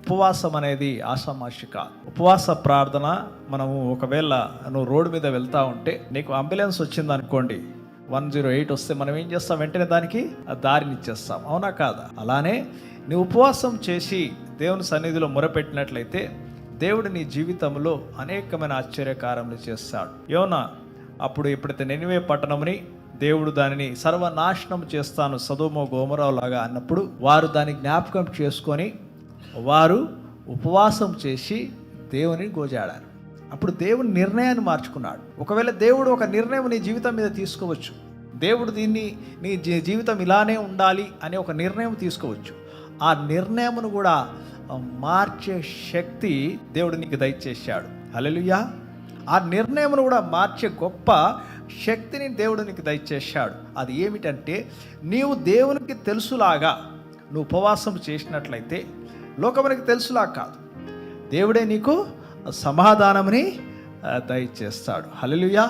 ఉపవాసం అనేది ఆషామాషి కాదు. ఉపవాస ప్రార్థన మనము ఒకవేళ నువ్వు రోడ్డు మీద వెళ్తా ఉంటే నీకు అంబులెన్స్ వచ్చింది అనుకోండి, 108 వస్తే మనం ఏం చేస్తాం? వెంటనే దానికి దారిని ఇచ్చేస్తాం, అవునా కాదా? అలానే నీ ఉపవాసం చేసి దేవుని సన్నిధిలో మొరపెట్టినట్లయితే దేవుడు నీ జీవితంలో అనేకమైన ఆశ్చర్యకార్యములు చేస్తాడు. యోనా అప్పుడు ఎప్పుడైతే నినివే పట్టణంని దేవుడు దానిని సర్వనాశనం చేస్తాను సదోమ గోమొర లాగా అన్నప్పుడు వారు దాన్ని జ్ఞాపకం చేసుకొని వారు ఉపవాసం చేసి దేవుని గోజాడారు. అప్పుడు దేవుని నిర్ణయాన్ని మార్చుకున్నాడు. ఒకవేళ దేవుడు ఒక నిర్ణయం నీ జీవితం మీద తీసుకోవచ్చు. దేవుడు దీన్ని నీ జీవితం ఇలానే ఉండాలి అనే ఒక నిర్ణయం తీసుకోవచ్చు. ఆ నిర్ణయమును కూడా మార్చే శక్తి దేవుడు నీకు దయచేశాడు. హల్లెలూయా. ఆ నిర్ణయమును కూడా మార్చే గొప్ప శక్తిని దేవుడు నీకు దయచేశాడు. అది ఏమిటంటే, నీవు దేవునికి తెలుసులాగా నువ్వు ఉపవాసం చేసినట్లయితే, లోకమునికి తెలుసులా కాదు, దేవుడే నీకు సమాధానముని దయచేస్తాడు. హల్లెలూయా.